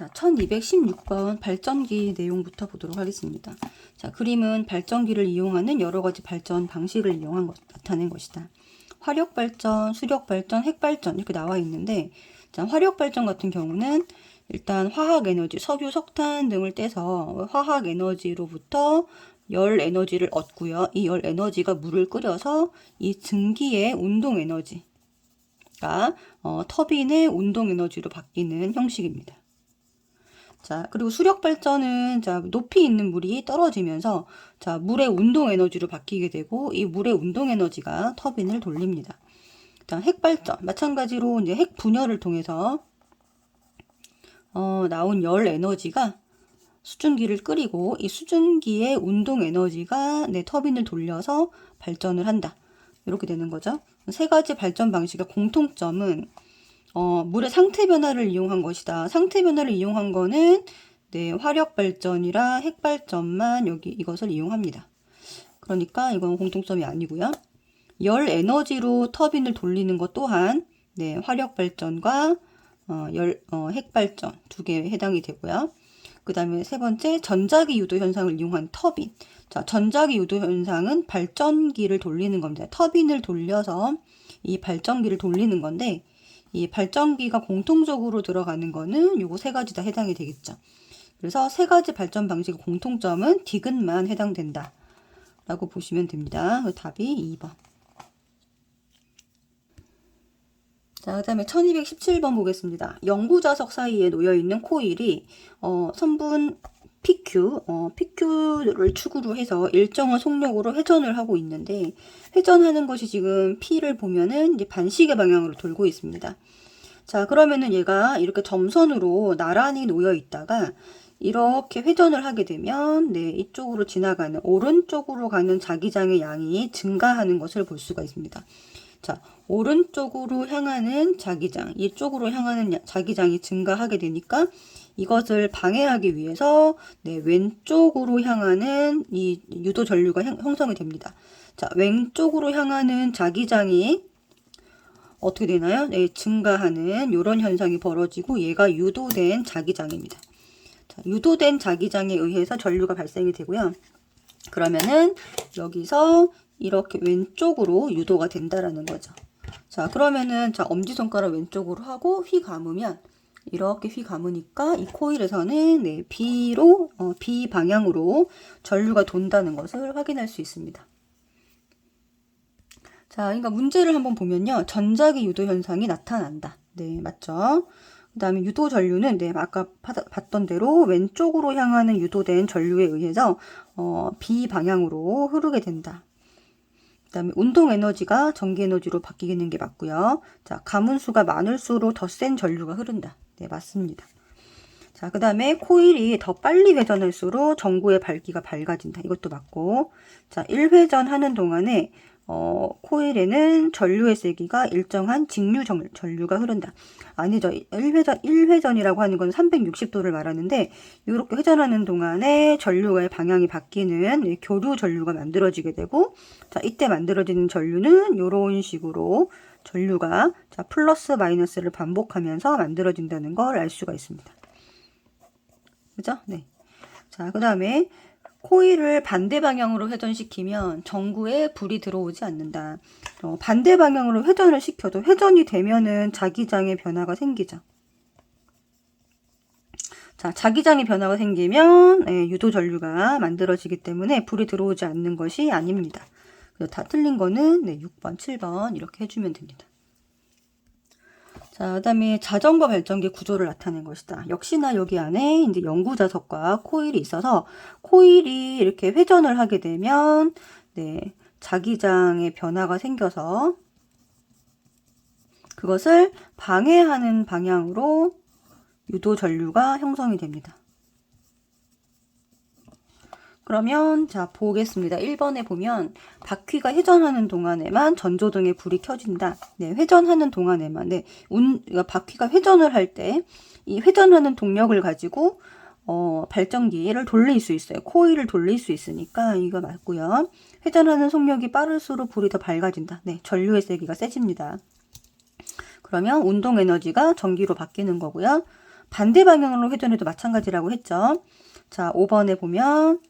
자, 1216번 발전기 내용부터 보도록 하겠습니다. 자, 그림은 발전기를 이용하는 여러 가지 발전 방식을 이용한 나타낸 것이다. 화력 발전, 수력 발전, 핵 발전 이렇게 나와 있는데, 자, 화력 발전 같은 경우는 일단 화학 에너지, 석유, 석탄 등을 떼서 화학 에너지로부터 열 에너지를 얻고요. 이 열 에너지가 물을 끓여서 이 증기의 운동 에너지가 터빈의 운동 에너지로 바뀌는 형식입니다. 자, 그리고 수력 발전은 자, 높이 있는 물이 떨어지면서 자, 물의 운동 에너지로 바뀌게 되고 이 물의 운동 에너지가 터빈을 돌립니다. 자, 핵 발전 마찬가지로 이제 핵 분열을 통해서 나온 열 에너지가 수증기를 끓이고 이 수증기의 운동 에너지가 터빈을 돌려서 발전을 한다. 이렇게 되는 거죠. 세 가지 발전 방식의 공통점은 물의 상태 변화를 이용한 것이다. 상태 변화를 이용한 거는 화력 발전이라 핵 발전만 이것을 이용합니다. 그러니까 이건 공통점이 아니고요. 열 에너지로 터빈을 돌리는 것 또한 화력 발전과 핵 발전 두 개에 해당이 되고요. 그 다음에 세 번째, 전자기 유도 현상을 이용한 터빈. 자, 전자기 유도 현상은 발전기를 돌리는 겁니다. 터빈을 돌려서 이 발전기를 돌리는 건데, 이 발전기가 공통적으로 들어가는 거는 요거 세 가지 다 해당이 되겠죠. 그래서 세 가지 발전 방식의 공통점은 디귿만 해당된다. 라고 보시면 됩니다. 그 답이 2번. 자, 그 다음에 1217번 보겠습니다. 영구자석 사이에 놓여있는 코일이 선분 PQ를 축으로 해서 일정한 속력으로 회전을 하고 있는데, 회전하는 것이 지금 P를 보면은 이제 반시계 방향으로 돌고 있습니다. 자, 그러면은 얘가 이렇게 점선으로 나란히 놓여 있다가 이렇게 회전을 하게 되면 이쪽으로 지나가는 오른쪽으로 가는 자기장의 양이 증가하는 것을 볼 수가 있습니다. 자, 오른쪽으로 향하는 자기장, 이쪽으로 향하는 자기장이 증가하게 되니까 이것을 방해하기 위해서 왼쪽으로 향하는 이 유도 전류가 형성이 됩니다. 자, 왼쪽으로 향하는 자기장이 어떻게 되나요? 증가하는 이런 현상이 벌어지고 얘가 유도된 자기장입니다. 자, 유도된 자기장에 의해서 전류가 발생이 되고요. 그러면은 여기서 이렇게 왼쪽으로 유도가 된다라는 거죠. 자, 그러면은 자, 엄지손가락 왼쪽으로 하고 휘 감으면 이렇게 휘 감으니까 이 코일에서는 B 방향으로 전류가 돈다는 것을 확인할 수 있습니다. 자, 그러니까 문제를 한번 보면요. 전자기 유도 현상이 나타난다. 네, 맞죠? 그 다음에 유도 전류는 아까 봤던 대로 왼쪽으로 향하는 유도된 전류에 의해서 B 방향으로 흐르게 된다. 그 다음에 운동 에너지가 전기 에너지로 바뀌는 게 맞고요. 자, 가문수가 많을수록 더 센 전류가 흐른다. 네, 맞습니다. 자, 그 다음에 코일이 더 빨리 회전할수록 전구의 밝기가 밝아진다. 이것도 맞고. 자, 1회전 하는 동안에 코일에는 전류의 세기가 일정한 직류 전류가 흐른다. 아니죠. 1회전이라고 하는 건 360도를 말하는데, 이렇게 회전하는 동안에 전류의 방향이 바뀌는 교류 전류가 만들어지게 되고, 자, 이때 만들어지는 전류는 이런 식으로 전류가 자, 플러스 마이너스를 반복하면서 만들어진다는 걸 알 수가 있습니다. 그죠? 네. 자, 그 다음에 코일을 반대 방향으로 회전시키면 전구에 불이 들어오지 않는다. 반대 방향으로 회전을 시켜도 회전이 되면은 자기장의 변화가 생기죠. 자, 자기장의 변화가 생기면 유도 전류가 만들어지기 때문에 불이 들어오지 않는 것이 아닙니다. 그래서 다 틀린 거는 6번, 7번 이렇게 해주면 됩니다. 자, 그 다음에 자전거 발전기 구조를 나타낸 것이다. 역시나 여기 안에 이제 영구자석과 코일이 있어서 코일이 이렇게 회전을 하게 되면 자기장의 변화가 생겨서 그것을 방해하는 방향으로 유도 전류가 형성이 됩니다. 그러면 자, 보겠습니다. 1번에 보면 바퀴가 회전하는 동안에만 전조등의 불이 켜진다. 회전하는 동안에만. 그러니까 바퀴가 회전을 할 때 이 회전하는 동력을 가지고 발전기를 돌릴 수 있어요. 코일을 돌릴 수 있으니까 이거 맞고요. 회전하는 속력이 빠를수록 불이 더 밝아진다. 전류의 세기가 세집니다. 그러면 운동 에너지가 전기로 바뀌는 거고요. 반대 방향으로 회전해도 마찬가지라고 했죠. 자, 5번에 보면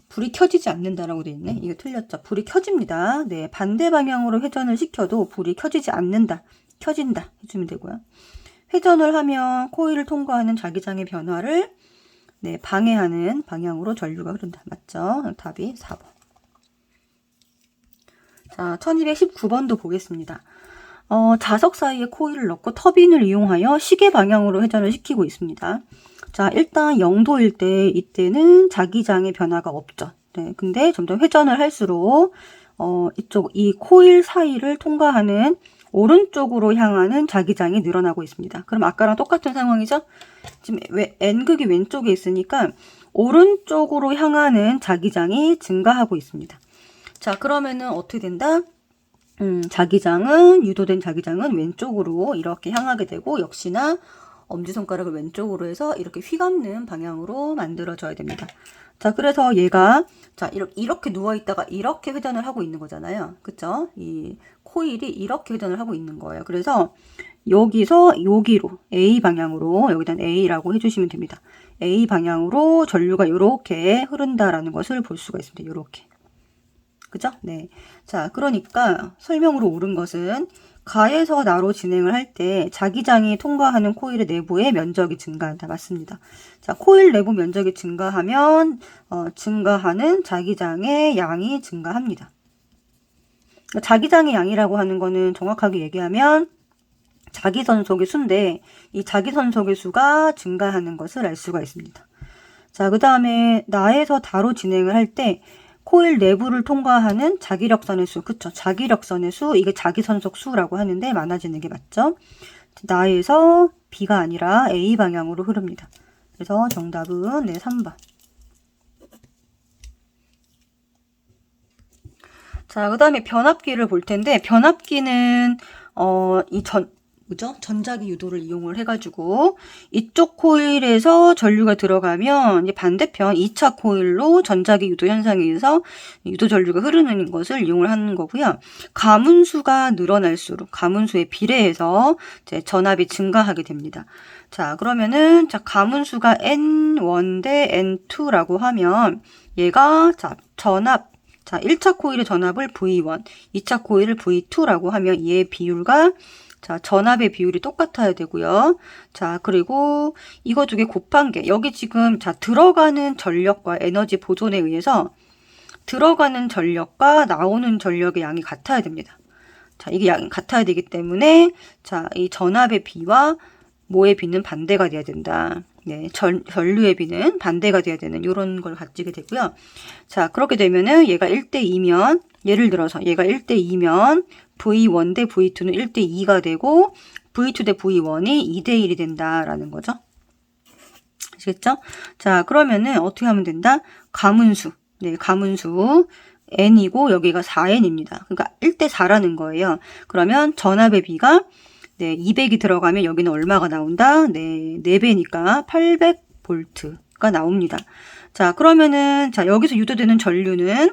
불이 켜지지 않는다라고 되어 있네. 이거 틀렸죠. 불이 켜집니다. 네, 반대 방향으로 회전을 시켜도 불이 켜지지 않는다. 켜진다 해주면 되고요. 회전을 하면 코일을 통과하는 자기장의 변화를 네, 방해하는 방향으로 전류가 흐른다. 맞죠? 답이 4번. 자, 1219번도 보겠습니다. 자석 사이에 코일을 넣고 터빈을 이용하여 시계 방향으로 회전을 시키고 있습니다. 자, 일단 0도일 때 이때는 자기장의 변화가 없죠. 네, 근데 점점 회전을 할수록 이 코일 사이를 통과하는 오른쪽으로 향하는 자기장이 늘어나고 있습니다. 그럼 아까랑 똑같은 상황이죠? 지금 N극이 왼쪽에 있으니까 오른쪽으로 향하는 자기장이 증가하고 있습니다. 자, 그러면은 어떻게 된다? 유도된 자기장은 왼쪽으로 이렇게 향하게 되고, 역시나 엄지손가락을 왼쪽으로 해서 이렇게 휘감는 방향으로 만들어줘야 됩니다. 자, 그래서 얘가, 자, 이렇게 누워있다가 이렇게 회전을 하고 있는 거잖아요. 그쵸? 이 코일이 이렇게 회전을 하고 있는 거예요. 그래서 여기서 여기로, A 방향으로, 여기다 A라고 해주시면 됩니다. A 방향으로 전류가 이렇게 흐른다라는 것을 볼 수가 있습니다. 이렇게. 그죠? 네. 자, 그러니까 설명으로 옳은 것은 가에서 나로 진행을 할 때 자기장이 통과하는 코일의 내부의 면적이 증가한다. 맞습니다. 자, 코일 내부 면적이 증가하면 증가하는 자기장의 양이 증가합니다. 자기장의 양이라고 하는 거는 정확하게 얘기하면 자기선속의 수인데, 이 자기선속의 수가 증가하는 것을 알 수가 있습니다. 자, 그 다음에 나에서 다로 진행을 할 때 코일 내부를 통과하는 자기력선의 수, 그쵸? 자기력선의 수, 이게 자기선속 수라고 하는데 많아지는 게 맞죠? 나에서 B가 아니라 A 방향으로 흐릅니다. 그래서 정답은 네, 3번. 자, 그 다음에 변압기를 볼 텐데, 변압기는 전자기 유도를 이용을 해가지고 이쪽 코일에서 전류가 들어가면 이제 반대편 2차 코일로 전자기 유도 현상에 의해서 유도 전류가 흐르는 것을 이용을 하는 거고요. 가문수가 늘어날수록 가문수에 비례해서 이제 전압이 증가하게 됩니다. 자, 그러면은 가문수가 N1 대 N2라고 하면 얘가 전압 1차 코일의 전압을 V1, 2차 코일을 V2라고 하면 얘의 비율과 전압의 비율이 똑같아야 되고요. 자, 그리고 이거 두 개 곱한 게, 여기 지금, 들어가는 전력과 에너지 보존에 의해서 들어가는 전력과 나오는 전력의 양이 같아야 됩니다. 자, 이게 양이 같아야 되기 때문에, 이 전압의 비와 모의 비는 반대가 돼야 된다. 네, 전류의 비는 반대가 돼야 되는 이런 걸 가지게 되고요. 자, 그렇게 되면은 얘가 1대2면, 예를 들어서 얘가 1대2면 V1 대 V2는 1대2가 되고 V2 대 V1이 2대1이 된다라는 거죠. 아시겠죠? 자, 그러면은 어떻게 하면 된다? 가문수. 네, 가문수 N이고 여기가 4N입니다. 그러니까 1대4라는 거예요. 그러면 전압의 비가 200이 들어가면 여기는 얼마가 나온다? 네, 4배니까 800V가 나옵니다. 자, 그러면은 여기서 유도되는 전류는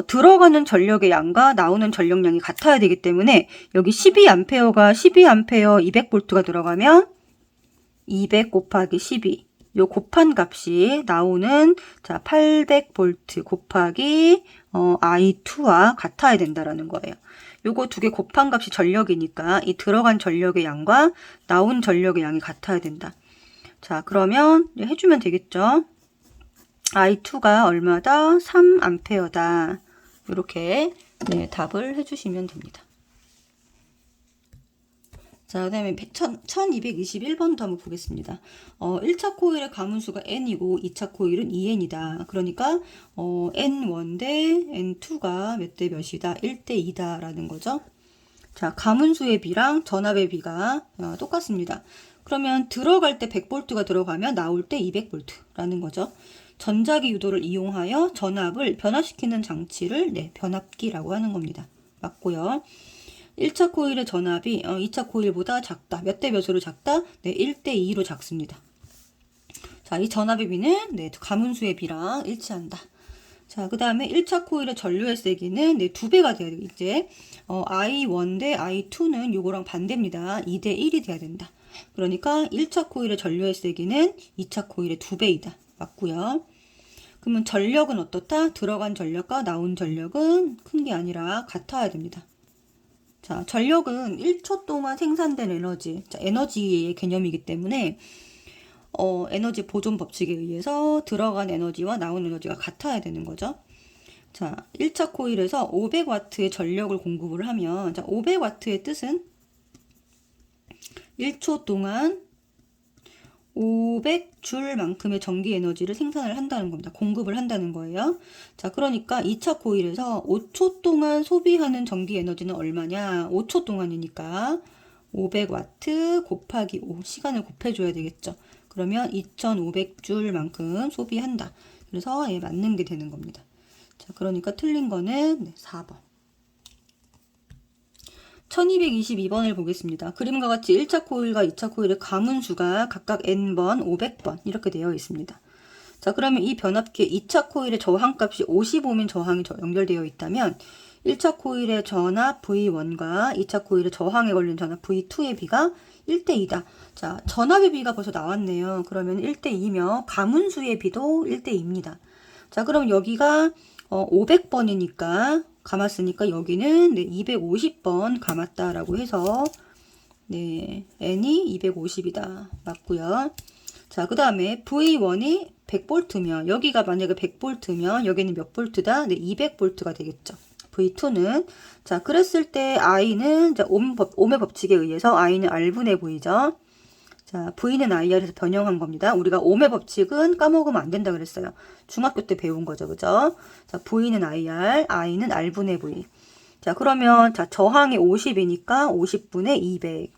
들어가는 전력의 양과 나오는 전력량이 같아야 되기 때문에 여기 12A가 12A 200V가 들어가면 200 곱하기 12 요 곱한 값이 나오는 800V 곱하기 I2와 같아야 된다라는 거예요. 요거 두 개 곱한 값이 전력이니까 이 들어간 전력의 양과 나온 전력의 양이 같아야 된다. 자, 그러면 해주면 되겠죠. I2가 얼마다? 3A다. 이렇게 답을 해주시면 됩니다. 자, 그 다음에 1221번도 한번 보겠습니다. 1차 코일의 가문수가 N이고 2차 코일은 2N이다. 그러니까 N1 대 N2가 몇 대 몇이다? 1대2다 라는 거죠. 자, 가문수의 비랑 전압의 비가 똑같습니다. 그러면 들어갈 때 100V가 들어가면 나올 때 200V라는 거죠. 전자기 유도를 이용하여 전압을 변화시키는 장치를 변압기라고 하는 겁니다. 맞고요. 1차 코일의 전압이 2차 코일보다 작다. 몇 대 몇으로 작다? 1대2로 작습니다. 자, 이 전압의 비는 가문수의 비랑 일치한다. 자, 그 다음에 1차 코일의 전류의 세기는 네, 2배가 돼야 돼요. 이제 I1 대 I2는 요거랑 반대입니다. 2대 1이 돼야 된다. 그러니까 1차 코일의 전류의 세기는 2차 코일의 2배이다. 맞고요. 그러면 전력은 어떻다? 들어간 전력과 나온 전력은 큰 게 아니라 같아야 됩니다. 자, 전력은 1초 동안 생산된 에너지, 자, 에너지의 개념이기 때문에 에너지 보존 법칙에 의해서 들어간 에너지와 나온 에너지가 같아야 되는 거죠. 자, 1차 코일에서 500W의 전력을 공급을 하면, 자, 500W의 뜻은 1초 동안 500줄만큼의 전기 에너지를 생산을 한다는 겁니다. 공급을 한다는 거예요. 자, 그러니까 2차 코일에서 5초 동안 소비하는 전기 에너지는 얼마냐? 5초 동안이니까 500W 곱하기 5, 시간을 곱해줘야 되겠죠. 그러면 2500줄만큼 소비한다. 그래서 맞는 게 되는 겁니다. 자, 그러니까 틀린 거는 4번. 1222번을 보겠습니다. 그림과 같이 1차 코일과 2차 코일의 가문수가 각각 n번, 500번 이렇게 되어 있습니다. 자, 그러면 이 변압기의 2차 코일의 저항값이 55민 저항이 연결되어 있다면 1차 코일의 전압 V1과 2차 코일의 저항에 걸린 전압 V2의 비가 1대2다. 자, 전압의 비가 벌써 나왔네요. 그러면 1대2며 가문수의 비도 1대2입니다. 자, 그럼 여기가 500번이니까 감았으니까 여기는 250번 감았다라고 해서 n이 250이다. 맞고요. 자, 그 다음에 V1이 100V면 여기가 만약에 100V면 여기는 몇 볼트다? 200V가 되겠죠. V2는 자, 그랬을 때 I는 ohm의 법칙에 의해서 I는 R분의 V죠. 자, V는 IR에서 변형한 겁니다. 우리가 ohm의 법칙은 까먹으면 안 된다 그랬어요. 중학교 때 배운 거죠. 그죠? 자, V는 IR, I는 R분의 V. 자, 그러면 자, 저항이 50이니까 50분의 200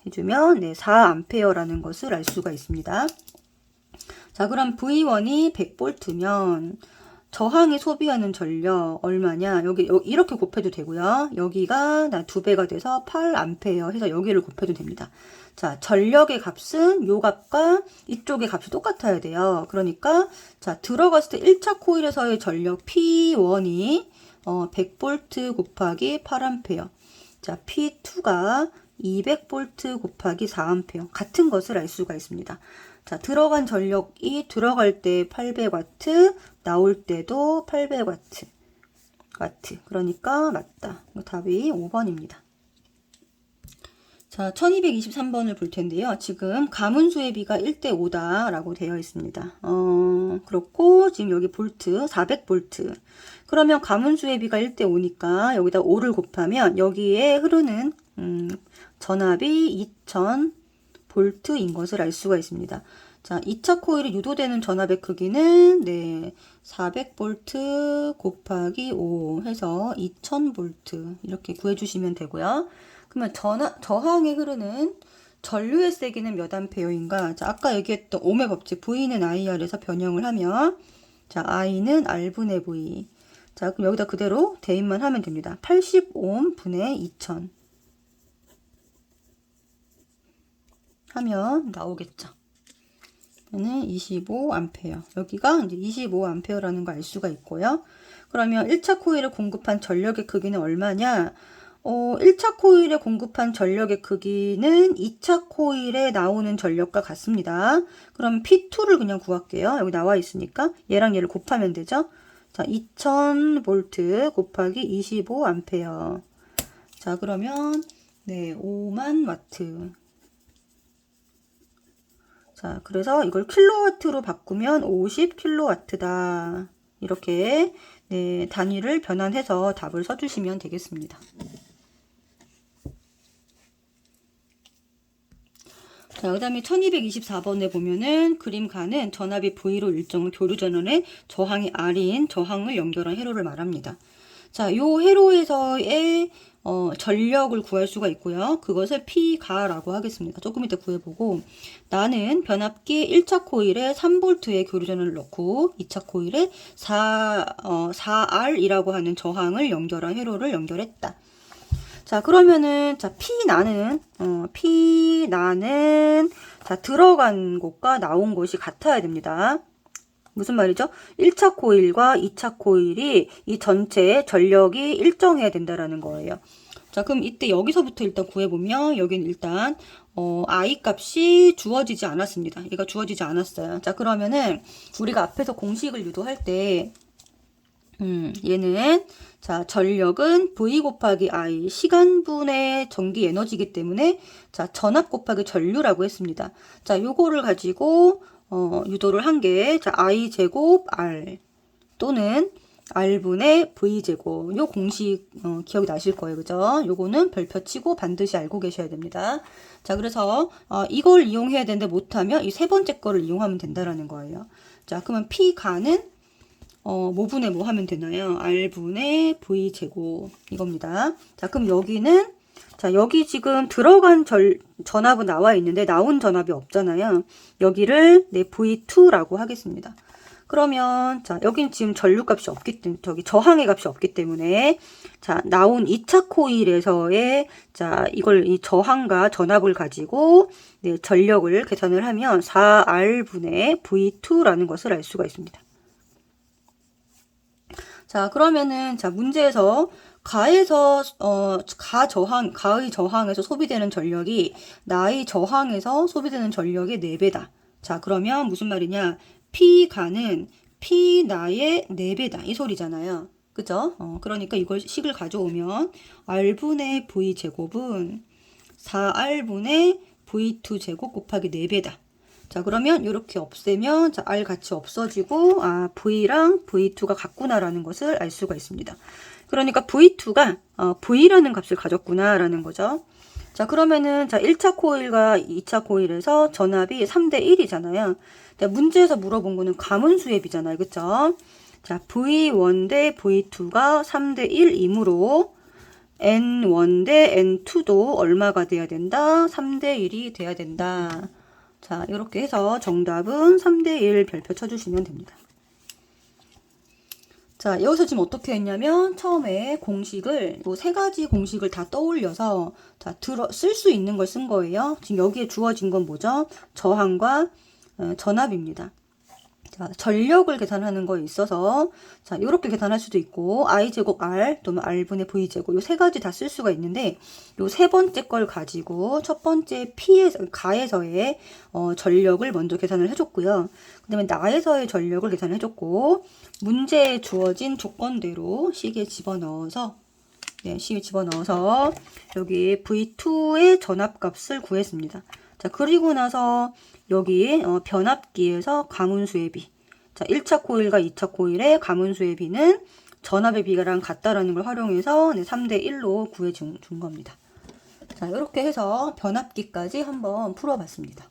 해주면 4A라는 것을 알 수가 있습니다. 자, 그럼 V1이 100V면 저항이 소비하는 전력 얼마냐? 여기 이렇게 곱해도 되고요. 여기가 2배가 돼서 8A 해서 여기를 곱해도 됩니다. 자, 전력의 값은 요 값과 이쪽의 값이 똑같아야 돼요. 그러니까 자, 들어갔을 때 1차 코일에서의 전력 P1이 100V 곱하기 8A. 자, P2가 200V 곱하기 4A. 같은 것을 알 수가 있습니다. 자, 들어간 전력이 들어갈 때 800W, 나올 때도 800W. 그러니까 맞다. 답이 5번입니다. 자, 1223번을 볼 텐데요. 지금 가문수의 비가 1대5다 라고 되어 있습니다. 그렇고 지금 여기 볼트 400V. 그러면 가문수의 비가 1대5니까 여기다 5를 곱하면 여기에 흐르는 전압이 2000V인 것을 알 수가 있습니다. 자, 2차 코일이 유도되는 전압의 크기는 400V 곱하기 5 해서 2000V 이렇게 구해주시면 되고요. 그러면 저항에 흐르는 전류의 세기는 몇 암페어인가? 자, 아까 얘기했던 ohm의 법칙 V는 IR에서 변형을 하면 자, I는 R분의 V. 자, 그럼 여기다 그대로 대입만 하면 됩니다. 80오hm 분의 2000 하면 나오겠죠. 얘는 25A. 여기가 이제 25A라는 거 알 수가 있고요. 그러면 1차 코일에 공급한 전력의 크기는 얼마냐? 1차 코일에 공급한 전력의 크기는 2차 코일에 나오는 전력과 같습니다. 그럼 P2를 그냥 구할게요. 여기 나와 있으니까 얘랑 얘를 곱하면 되죠. 자, 2000V 곱하기 25A. 자, 그러면 5만 와트. 자, 그래서 이걸 킬로와트로 바꾸면 50킬로와트다. 이렇게 단위를 변환해서 답을 써주시면 되겠습니다. 자, 그 다음에 1224번에 보면은 그림가는 전압이 V로 일정한 교류 전원의 저항이 R인 저항을 연결한 회로를 말합니다. 자, 요 회로에서의 전력을 구할 수가 있고요. 그것을 P가라고 하겠습니다. 조금 이따 구해보고 나는 변압기 1차 코일에 3V의 교류 전원을 넣고 2차 코일에 4R이라고 하는 저항을 연결한 회로를 연결했다. 자, 그러면은 자, P나는 자, 들어간 곳과 나온 곳이 같아야 됩니다. 무슨 말이죠? 1차 코일과 2차 코일이 이 전체 전력이 일정해야 된다라는 거예요. 자, 그럼 이때 여기서부터 일단 구해보면 여기는 일단 I 값이 주어지지 않았습니다. 얘가 주어지지 않았어요. 자, 그러면은 우리가 앞에서 공식을 유도할 때 얘는 자 전력은 V 곱하기 I 시간분의 전기 에너지이기 때문에 자 전압 곱하기 전류라고 했습니다. 자 요거를 가지고 유도를 한 게 자 I 제곱 R 또는 R분의 V제곱 요 공식 기억이 나실 거예요. 그죠? 요거는 별표 치고 반드시 알고 계셔야 됩니다. 자 그래서 이걸 이용해야 되는데 못하면 이 세 번째 거를 이용하면 된다라는 거예요. 자 그러면 P가는 뭐분의 뭐 하면 되나요? R분의 V제곱 이겁니다. 자 그럼 여기는 자 여기 지금 들어간 전압은 나와 있는데 나온 전압이 없잖아요. 여기를 네 V2라고 하겠습니다. 그러면 자 여기는 지금 전류값이 없기 때문에 저기 저항의 값이 없기 때문에 자 나온 2차 코일에서의 자 이걸 이 저항과 전압을 가지고 네 전력을 계산을 하면 4R분의 V2라는 것을 알 수가 있습니다. 자 그러면은 자 문제에서 가에서 가의 저항에서 소비되는 전력이 나의 저항에서 소비되는 전력의 4배다. 자 그러면 무슨 말이냐? P가는 P나의 4배다. 이 소리잖아요. 그죠? 그러니까 이걸 식을 가져오면 R분의 V제곱은 4R분의 V2제곱 곱하기 4배다. 자 그러면 이렇게 없애면 자 R 같이 없어지고 V랑 V2가 같구나라는 것을 알 수가 있습니다. 그러니까 V2가 V라는 값을 가졌구나 라는 거죠. 자 그러면은 자 1차 코일과 2차 코일에서 전압이 3대 1이잖아요. 자, 문제에서 물어본 거는 가문수압이잖아요. 그쵸? 자 V1 대 V2가 3대 1이므로 N1 대 N2도 얼마가 돼야 된다? 3대 1이 돼야 된다. 자 이렇게 해서 정답은 3대 1 별표 쳐주시면 됩니다. 자 여기서 지금 어떻게 했냐면 처음에 공식을 이 세 가지 공식을 다 떠올려서 자 쓸 수 있는 걸 쓴 거예요. 지금 여기에 주어진 건 뭐죠? 저항과 전압입니다. 자, 전력을 계산하는 거에 있어서 자 이렇게 계산할 수도 있고 I제곱 R 또는 R분의 V제곱 이 세 가지 다 쓸 수가 있는데 요 세 번째 걸 가지고 첫 번째 가에서의 전력을 먼저 계산을 해줬고요. 그 다음에 나에서의 전력을 계산을 해줬고 문제에 주어진 조건대로 식에 집어넣어서 네, 식에 집어넣어서 여기 V2의 전압값을 구했습니다. 자 그리고 나서 여기 변압기에서 가문수의 비. 자, 1차 코일과 2차 코일의 가문수의 비는 전압의 비랑 같다라는 걸 활용해서 네, 3대 1로 구해 준 겁니다. 자, 이렇게 해서 변압기까지 한번 풀어봤습니다.